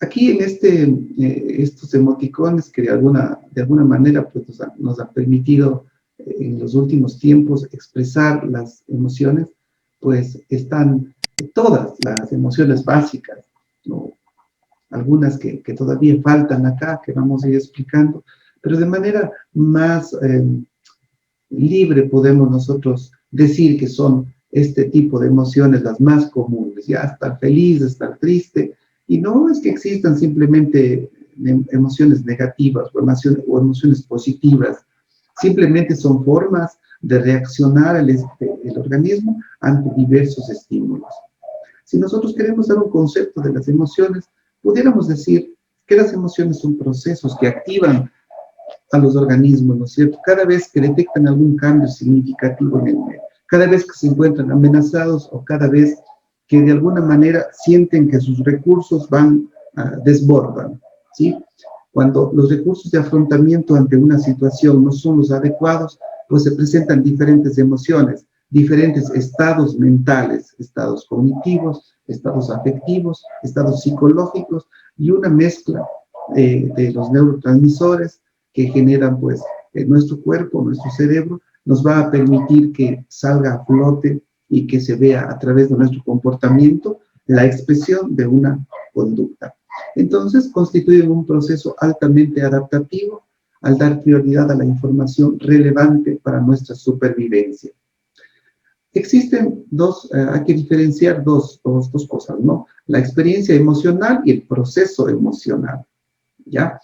Aquí en estos emoticones que de alguna manera pues, nos ha permitido en los últimos tiempos expresar las emociones, pues están todas las emociones básicas, ¿no? Algunas que todavía faltan acá, que vamos a ir explicando, pero de manera más libre podemos nosotros decir que son este tipo de emociones las más comunes, ya estar feliz, estar triste, y no es que existan simplemente emociones negativas o emociones positivas, simplemente son formas de reaccionar el organismo ante diversos estímulos. Si nosotros queremos dar un concepto de las emociones, pudiéramos decir que las emociones son procesos que activan a los organismos, ¿no es cierto? Cada vez que detectan algún cambio significativo en el medio, cada vez que se encuentran amenazados o cada vez que de alguna manera sienten que sus recursos desbordan, ¿sí? Cuando los recursos de afrontamiento ante una situación no son los adecuados, pues se presentan diferentes emociones, diferentes estados mentales, estados cognitivos, estados afectivos, estados psicológicos y una mezcla de los neurotransmisores que generan pues nuestro cuerpo, nuestro cerebro, nos va a permitir que salga a flote y que se vea a través de nuestro comportamiento la expresión de una conducta. Entonces, constituyen un proceso altamente adaptativo al dar prioridad a la información relevante para nuestra supervivencia. Existen hay que diferenciar dos cosas, ¿no? La experiencia emocional y el proceso emocional, ¿ya?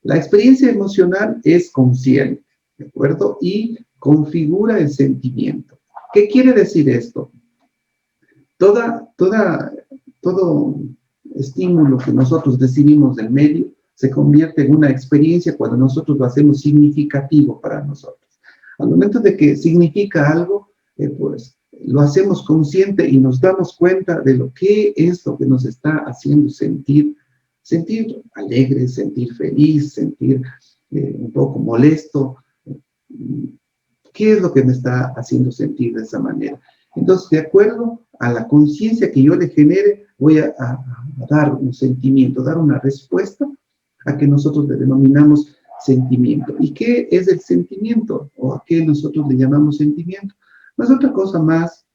La experiencia emocional es consciente, ¿de acuerdo? Y configura el sentimiento. ¿Qué quiere decir esto? Todo estímulo que nosotros recibimos del medio se convierte en una experiencia cuando nosotros lo hacemos significativo para nosotros. Al momento de que significa algo, pues lo hacemos consciente y nos damos cuenta de lo que es lo que nos está haciendo sentir alegre, sentir feliz, sentir un poco molesto. ¿Qué es lo que me está haciendo sentir de esa manera? Entonces, de acuerdo a la conciencia que yo le genere, voy a dar un sentimiento, dar una respuesta a que nosotros le denominamos sentimiento. ¿Y qué es el sentimiento? ¿O a qué nosotros le llamamos sentimiento? No es otra cosa más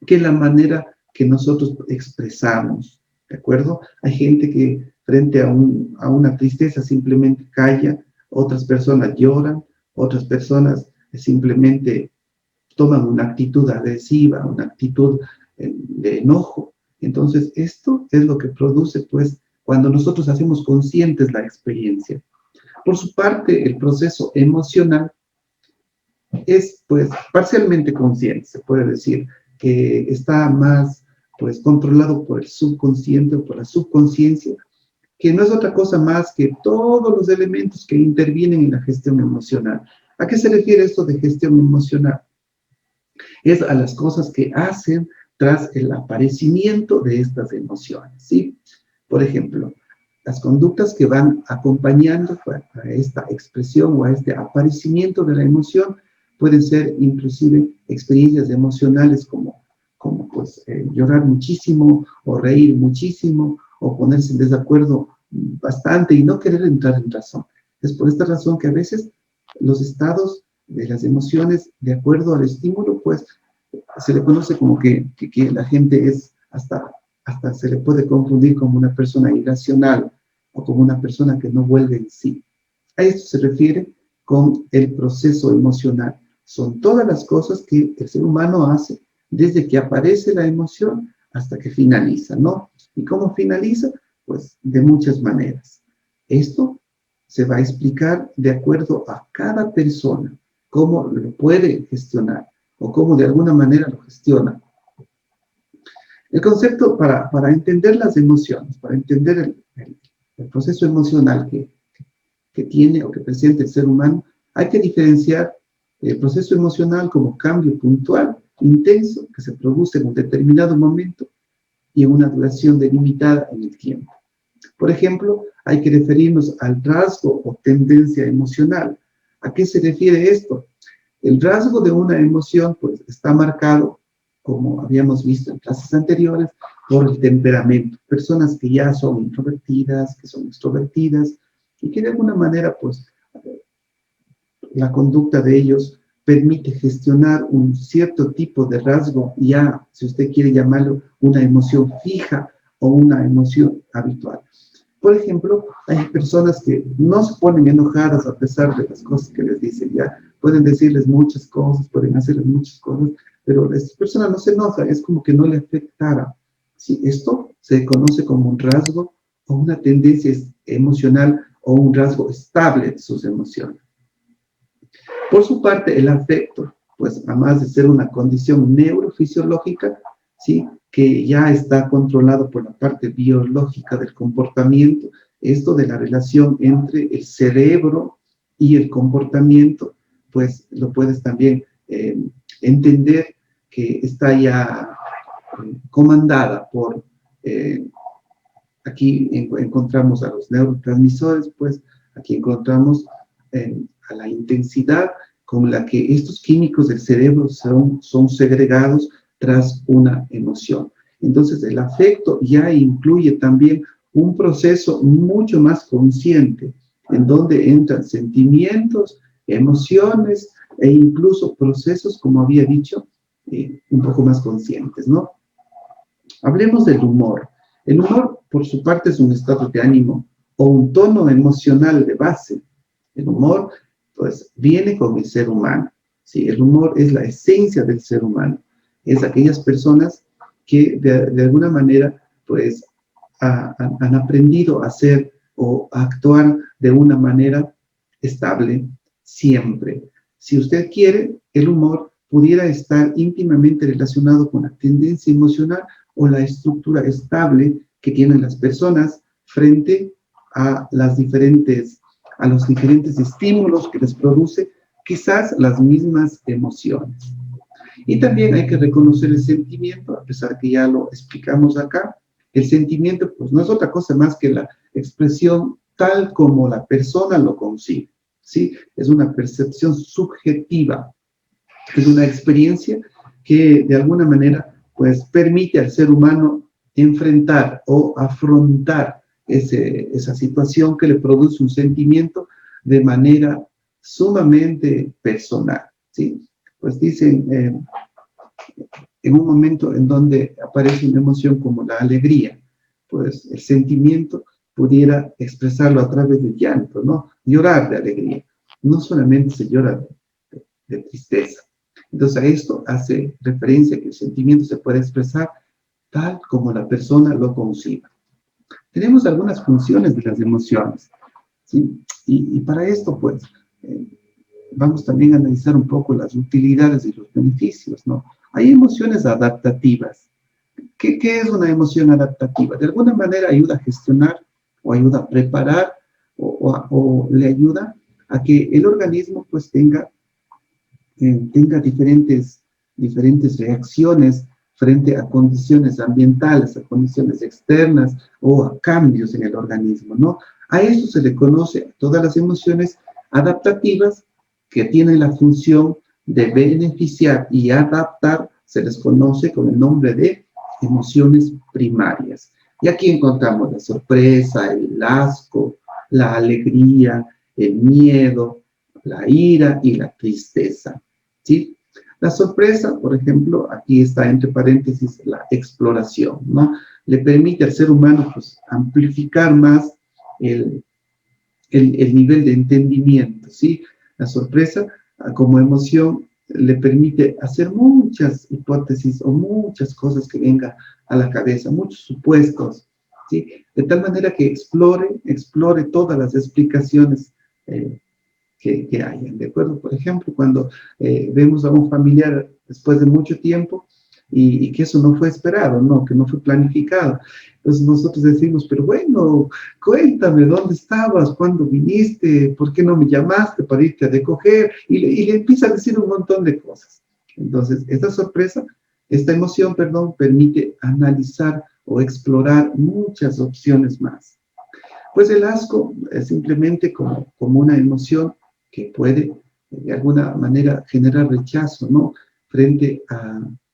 que la manera que nosotros expresamos, ¿de acuerdo? Hay gente que frente a una tristeza simplemente calla, otras personas lloran, otras personas simplemente toman una actitud agresiva, una actitud de enojo. Entonces, esto es lo que produce, pues, cuando nosotros hacemos conscientes la experiencia. Por su parte, el proceso emocional es, pues, parcialmente consciente, se puede decir, que está más, pues, controlado por el subconsciente o por la subconsciencia, que no es otra cosa más que todos los elementos que intervienen en la gestión emocional. ¿A qué se refiere esto de gestión emocional? Es a las cosas que hacen tras el aparecimiento de estas emociones, ¿sí? Por ejemplo, las conductas que van acompañando a esta expresión o a este aparecimiento de la emoción pueden ser inclusive experiencias emocionales como pues, llorar muchísimo o reír muchísimo o ponerse en desacuerdo bastante y no querer entrar en razón. Es por esta razón que a veces los estados de las emociones, de acuerdo al estímulo, pues se le conoce como que la gente es hasta se le puede confundir como una persona irracional o como una persona que no vuelve en sí. A esto se refiere con el proceso emocional. Son todas las cosas que el ser humano hace desde que aparece la emoción hasta que finaliza, ¿no? ¿Y cómo finaliza? Pues de muchas maneras. Esto se va a explicar de acuerdo a cada persona, cómo lo puede gestionar o cómo de alguna manera lo gestiona. El concepto para entender las emociones, para entender el proceso emocional que tiene o que presenta el ser humano, hay que diferenciar el proceso emocional como cambio puntual, intenso, que se produce en un determinado momento y en una duración delimitada en el tiempo. Por ejemplo, hay que referirnos al rasgo o tendencia emocional. ¿A qué se refiere esto? El rasgo de una emoción, pues, está marcado, como habíamos visto en clases anteriores, por el temperamento. Personas que ya son introvertidas, que son extrovertidas, y que de alguna manera, pues, la conducta de ellos permite gestionar un cierto tipo de rasgo, ya, si usted quiere llamarlo, una emoción fija o una emoción habitual. Por ejemplo, hay personas que no se ponen enojadas a pesar de las cosas que les dicen, ya pueden decirles muchas cosas, pueden hacerles muchas cosas, pero esta persona no se enoja, es como que no le afectara. Sí, esto se conoce como un rasgo o una tendencia emocional o un rasgo estable de sus emociones. Por su parte, el afecto, pues además de ser una condición neurofisiológica, ¿sí? Que ya está controlado por la parte biológica del comportamiento, esto de la relación entre el cerebro y el comportamiento, pues lo puedes también entender que está ya comandada por, aquí encontramos a los neurotransmisores, pues aquí encontramos a la intensidad con la que estos químicos del cerebro son segregados tras una emoción. Entonces, el afecto ya incluye también un proceso mucho más consciente, en donde entran sentimientos, emociones e incluso procesos, como había dicho, un poco más conscientes, ¿no? Hablemos del humor. El humor, por su parte, es un estado de ánimo o un tono emocional de base. El humor, pues, viene con el ser humano. ¿Sí? El humor es la esencia del ser humano. Es aquellas personas que de alguna manera, pues, han aprendido a ser o a actuar de una manera estable siempre. Si usted quiere, el humor pudiera estar íntimamente relacionado con la tendencia emocional o la estructura estable que tienen las personas frente a los diferentes estímulos que les produce quizás las mismas emociones. Y también hay que reconocer el sentimiento, a pesar que ya lo explicamos acá. El sentimiento, pues, no es otra cosa más que la expresión tal como la persona lo concibe, ¿sí? Es una percepción subjetiva, es una experiencia que de alguna manera, pues, permite al ser humano enfrentar o afrontar esa situación que le produce un sentimiento de manera sumamente personal, ¿sí? Pues dicen, en un momento en donde aparece una emoción como la alegría, pues el sentimiento pudiera expresarlo a través del llanto, ¿no? Llorar de alegría. No solamente se llora de tristeza. Entonces a esto hace referencia que el sentimiento se puede expresar tal como la persona lo conciba. Tenemos algunas funciones de las emociones, ¿sí? Y para esto, pues, vamos también a analizar un poco las utilidades y los beneficios, ¿no? Hay emociones adaptativas. ¿Qué es una emoción adaptativa? De alguna manera ayuda a gestionar o ayuda a preparar o le ayuda a que el organismo pues tenga diferentes reacciones frente a condiciones ambientales, a condiciones externas o a cambios en el organismo, ¿no? A eso se le conoce a todas las emociones adaptativas que tienen la función de beneficiar y adaptar, se les conoce con el nombre de emociones primarias. Y aquí encontramos la sorpresa, el asco, la alegría, el miedo, la ira y la tristeza, ¿sí? La sorpresa, por ejemplo, aquí está entre paréntesis la exploración, ¿no? Le permite al ser humano, pues, amplificar más el nivel de entendimiento, ¿sí? La sorpresa, como emoción, le permite hacer muchas hipótesis o muchas cosas que vengan a la cabeza, muchos supuestos, ¿sí? De tal manera que explore todas las explicaciones que hayan, ¿de acuerdo? Por ejemplo, cuando vemos a un familiar después de mucho tiempo y que eso no fue esperado, ¿no? Que no fue planificado. Entonces nosotros decimos, pero bueno, cuéntame, ¿dónde estabas? ¿Cuándo viniste? ¿Por qué no me llamaste para irte a recoger? Y le empieza a decir un montón de cosas. Entonces, esta emoción, perdón, permite analizar o explorar muchas opciones más. Pues el asco es simplemente como una emoción que puede de alguna manera generar rechazo, ¿no? Frente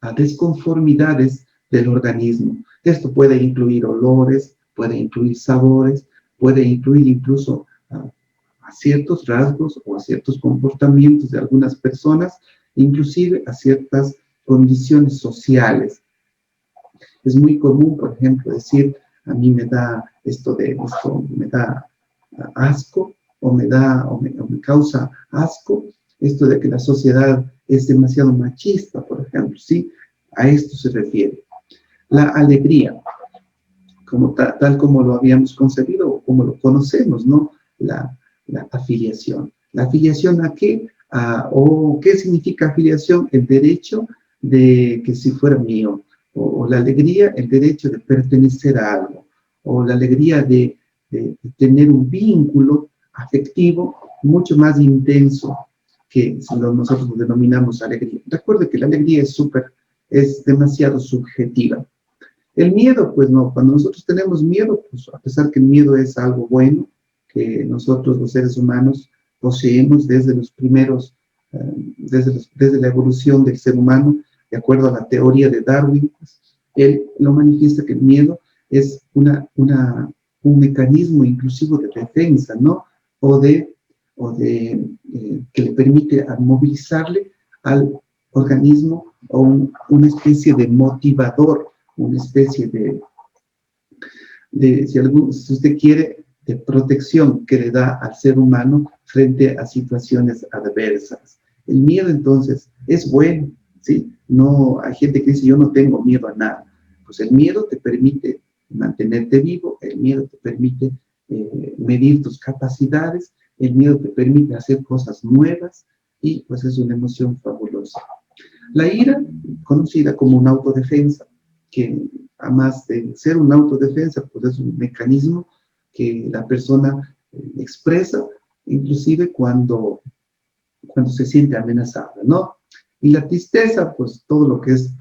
a desconformidades del organismo. Esto puede incluir olores, puede incluir sabores, puede incluir incluso a ciertos rasgos o a ciertos comportamientos de algunas personas, inclusive a ciertas condiciones sociales. Es muy común, por ejemplo, decir, a mí me da esto me da asco, o me causa asco, esto de que la sociedad es demasiado machista, por ejemplo, ¿sí? A esto se refiere. La alegría, como tal como lo habíamos concebido o como lo conocemos, ¿no? La afiliación. ¿La afiliación a qué? ¿O qué significa afiliación? El derecho de que si fuera mío, o la alegría, el derecho de pertenecer a algo, o la alegría de tener un vínculo afectivo mucho más intenso que si nosotros lo denominamos alegría. Recuerde que la alegría es demasiado subjetiva. El miedo, pues no, cuando nosotros tenemos miedo, pues a pesar que el miedo es algo bueno, que nosotros los seres humanos poseemos desde los primeros, desde la evolución del ser humano, de acuerdo a la teoría de Darwin, pues, él lo manifiesta que el miedo es un mecanismo inclusivo de defensa, ¿no? O de que le permite movilizarle al organismo o una especie de motivador, una especie si usted quiere, de protección que le da al ser humano frente a situaciones adversas. El miedo, entonces, es bueno, ¿sí? No, hay gente que dice, yo no tengo miedo a nada. Pues el miedo te permite mantenerte vivo, el miedo te permite medir tus capacidades, el miedo te permite hacer cosas nuevas y pues es una emoción fabulosa. La ira, conocida como una autodefensa, que además de ser una autodefensa, pues es un mecanismo que la persona expresa, inclusive cuando se siente amenazada, ¿no? Y la tristeza, pues todo lo que es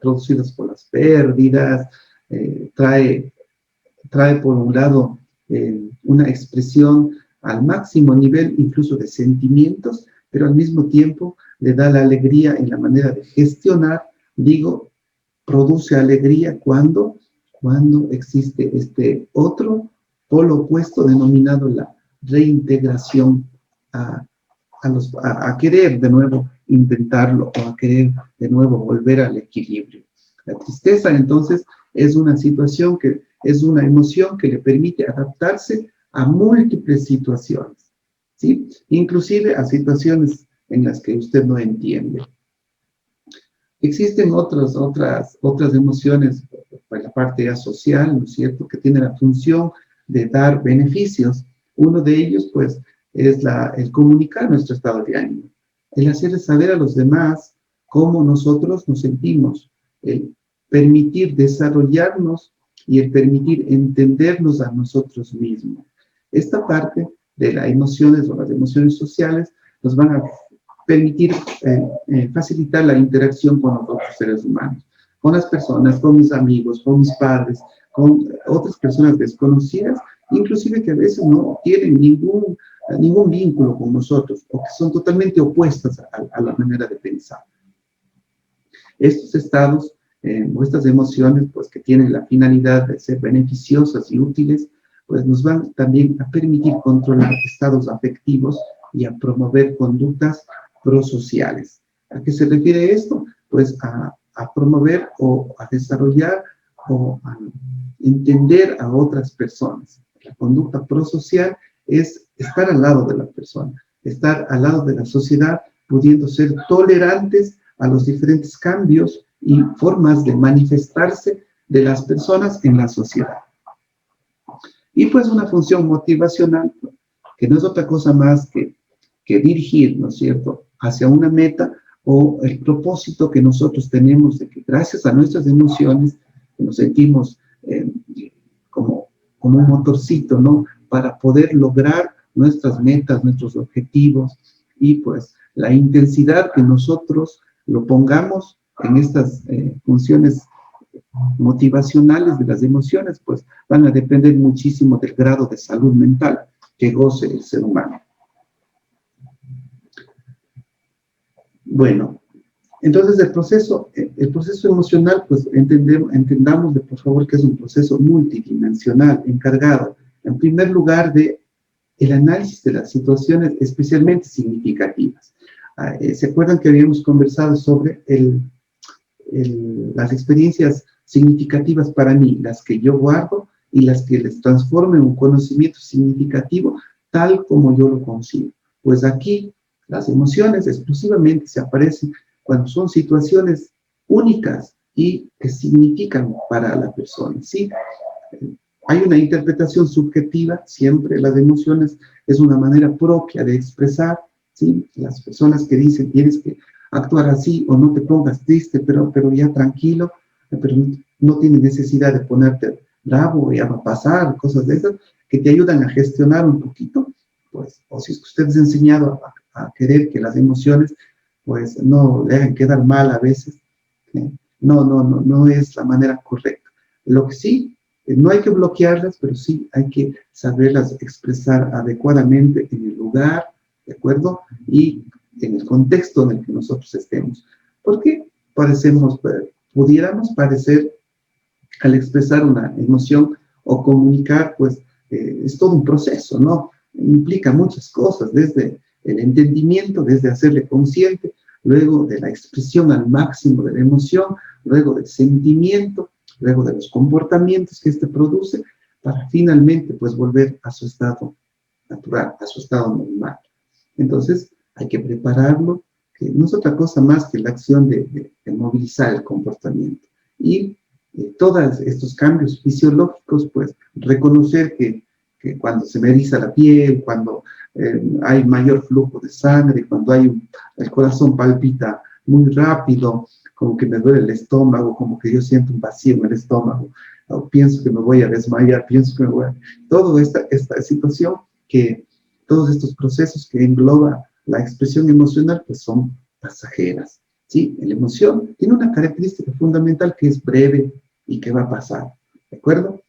producido por las pérdidas, trae por un lado una expresión al máximo nivel incluso de sentimientos, pero al mismo tiempo le da la alegría en la manera de gestionar, digo, produce alegría cuando existe este otro polo opuesto denominado la reintegración a querer de nuevo intentarlo o a querer de nuevo volver al equilibrio. La tristeza entonces es una situación es una emoción que le permite adaptarse a múltiples situaciones, ¿sí? Inclusive a situaciones en las que usted no entiende. Existen otras emociones, pues la parte ya social, ¿no es cierto?, que tiene la función de dar beneficios. Uno de ellos, pues, es el comunicar nuestro estado de ánimo, el hacerles saber a los demás cómo nosotros nos sentimos, el permitir desarrollarnos y el permitir entendernos a nosotros mismos. Esta parte de las emociones o las emociones sociales nos van a permitir facilitar la interacción con los otros seres humanos, con las personas, con mis amigos, con mis padres, con otras personas desconocidas, inclusive que a veces no tienen ningún vínculo con nosotros o que son totalmente opuestas a la manera de pensar. Estos estados o estas emociones, pues que tienen la finalidad de ser beneficiosas y útiles, pues nos van también a permitir controlar estados afectivos y a promover conductas prosociales. ¿A qué se refiere esto? Pues a promover o a desarrollar o a entender a otras personas. La conducta prosocial es estar al lado de la persona, estar al lado de la sociedad, pudiendo ser tolerantes a los diferentes cambios y formas de manifestarse de las personas en la sociedad. Y pues una función motivacional, que no es otra cosa más que dirigir, ¿no es cierto?, hacia una meta o el propósito que nosotros tenemos de que gracias a nuestras emociones nos sentimos como un motorcito, ¿no?, para poder lograr nuestras metas, nuestros objetivos y pues la intensidad que nosotros lo pongamos en estas funciones motivacionales de las emociones, pues van a depender muchísimo del grado de salud mental que goce el ser humano. Bueno, Entonces, el proceso emocional, pues entendamos, por favor, que es un proceso multidimensional, encargado, en primer lugar, de el análisis de las situaciones especialmente significativas. ¿Se acuerdan que habíamos conversado sobre las experiencias significativas para mí, las que yo guardo y las que les transformo en un conocimiento significativo tal como yo lo concibo? Pues aquí las emociones exclusivamente se aparecen cuando son situaciones únicas y que significan para la persona, ¿sí? Hay una interpretación subjetiva, siempre las emociones es una manera propia de expresar, ¿sí? Las personas que dicen tienes que actuar así o no te pongas triste, pero ya tranquilo, pero no tienes necesidad de ponerte bravo, ya va a pasar, cosas de esas, que te ayudan a gestionar un poquito, pues, o si es que usted es enseñado a querer que las emociones, pues, no le hagan quedar mal a veces, ¿eh? No es la manera correcta. Lo que sí, no hay que bloquearlas, pero sí hay que saberlas expresar adecuadamente en el lugar, ¿de acuerdo? Y en el contexto en el que nosotros estemos. Porque pudiéramos parecer, al expresar una emoción o comunicar, pues es todo un proceso, ¿no? Implica muchas cosas, desde el entendimiento, desde hacerle consciente, luego de la expresión al máximo de la emoción, luego del sentimiento, luego de los comportamientos que éste produce, para finalmente, pues, volver a su estado natural, a su estado normal. Entonces, hay que prepararlo, que no es otra cosa más que la acción de movilizar el comportamiento. Y todos estos cambios fisiológicos, pues, reconocer que cuando se me eriza la piel, cuando hay mayor flujo de sangre, cuando el corazón palpita muy rápido, como que me duele el estómago, como que yo siento un vacío en el estómago, o pienso que me voy a desmayar, pienso que me voy a... Toda esta situación, todos estos procesos que engloba la expresión emocional, pues son pasajeras, ¿sí? La emoción tiene una característica fundamental que es breve y que va a pasar, ¿de acuerdo?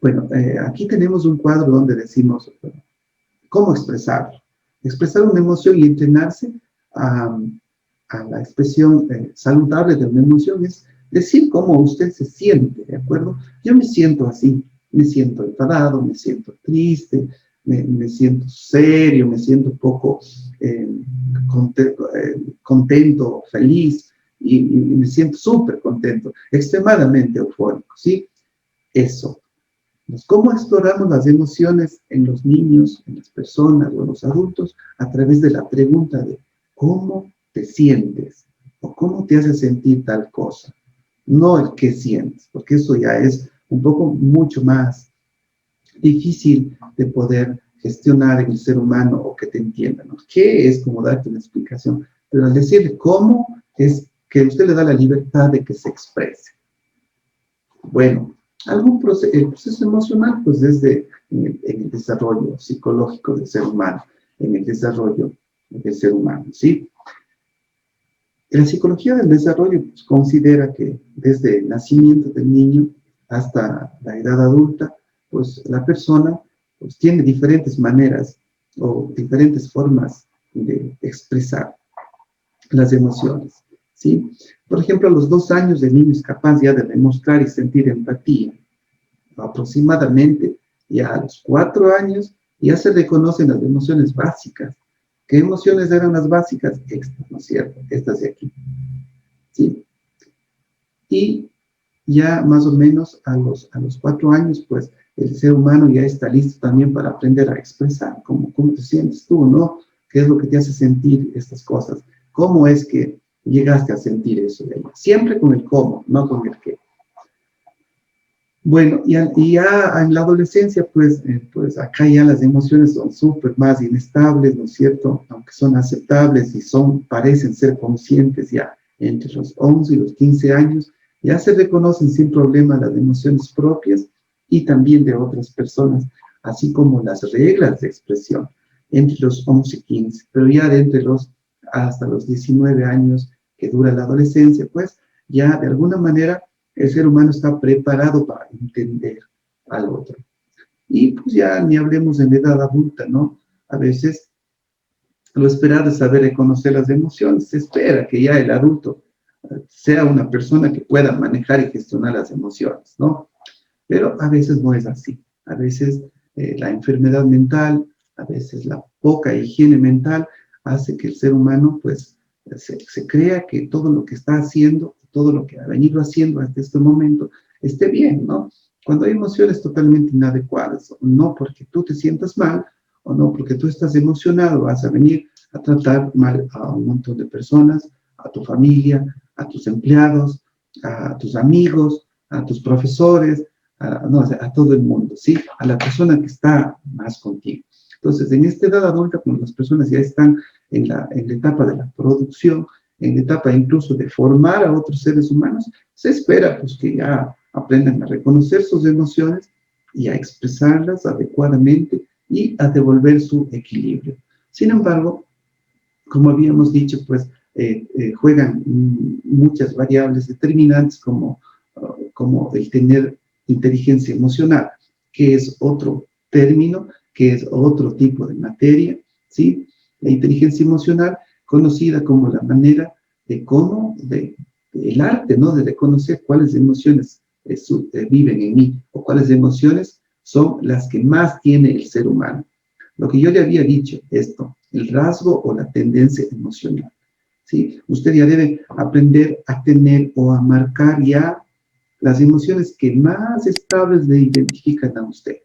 Bueno, aquí tenemos un cuadro donde decimos cómo expresarlo. Expresar una emoción y entrenarse a la expresión saludable de una emoción es decir cómo usted se siente, ¿de acuerdo? Yo me siento así, me siento enfadado, me siento triste, me siento serio, me siento un poco contento, feliz, y me siento súper contento, extremadamente eufórico, ¿sí? Eso. ¿Cómo exploramos las emociones en los niños, en las personas o en los adultos? A través de la pregunta de ¿cómo te sientes? O ¿cómo te hace sentir tal cosa? No el qué sientes, porque eso ya es un poco mucho más difícil de poder gestionar en el ser humano o que te entiendan, ¿no? ¿Qué es como darte una explicación? Pero al decirle cómo es que usted le da la libertad de que se exprese. Bueno, el proceso emocional, pues desde en el desarrollo psicológico del ser humano, en el desarrollo del ser humano, ¿sí? La psicología del desarrollo pues, considera que desde el nacimiento del niño hasta la edad adulta, pues la persona pues, tiene diferentes maneras o diferentes formas de expresar las emociones, ¿sí? Por ejemplo, a los 2 años el niño es capaz ya de demostrar y sentir empatía. Aproximadamente ya a los 4 años ya se reconocen las emociones básicas. ¿Qué emociones eran las básicas? Estas, ¿no es cierto? Estas de aquí, ¿sí? Y ya más o menos a los 4 años, pues el ser humano ya está listo también para aprender a expresar cómo te sientes tú, ¿no? ¿Qué es lo que te hace sentir estas cosas? ¿Cómo es que llegaste a sentir eso de ella? Siempre con el cómo, no con el qué. Bueno, y ya en la adolescencia, pues acá ya las emociones son súper más inestables, ¿no es cierto? Aunque son aceptables y parecen ser conscientes ya entre los 11 y los 15 años, ya se reconocen sin problema las emociones propias y también de otras personas, así como las reglas de expresión entre los 11 y 15, pero ya hasta los 19 años que dura la adolescencia, pues ya de alguna manera el ser humano está preparado para entender al otro. Y pues ya ni hablemos en edad adulta, ¿no? A veces Lo esperado es saber reconocer las emociones. Se espera que ya el adulto sea una persona que pueda manejar y gestionar las emociones, ¿no? Pero a veces no es así. A veces la enfermedad mental, a veces la poca higiene mental hace que el ser humano pues se crea que todo lo que está haciendo, todo lo que ha venido haciendo hasta este momento esté bien, ¿no? Cuando hay emociones totalmente inadecuadas, no porque tú te sientas mal o no porque tú estás emocionado, vas a venir a tratar mal a un montón de personas, a tu familia, a tus empleados, a tus amigos, a tus profesores, no, o sea, a todo el mundo, ¿sí? A la persona que está más contigo. Entonces, en esta edad adulta, cuando las personas ya están en la etapa de la producción, en la etapa incluso de formar a otros seres humanos, se espera pues que ya aprendan a reconocer sus emociones y a expresarlas adecuadamente y a devolver su equilibrio. Sin embargo, como habíamos dicho, pues juegan muchas variables determinantes como el tener inteligencia emocional, que es otro término, que es otro tipo de materia, ¿sí? La inteligencia emocional, conocida como la manera de cómo, el arte, ¿no? De reconocer cuáles emociones viven en mí o cuáles emociones son las que más tiene el ser humano. Lo que yo le había dicho, esto, el rasgo o la tendencia emocional, ¿sí? Usted ya debe aprender a tener o a marcar ya las emociones que más estables le identifican a usted.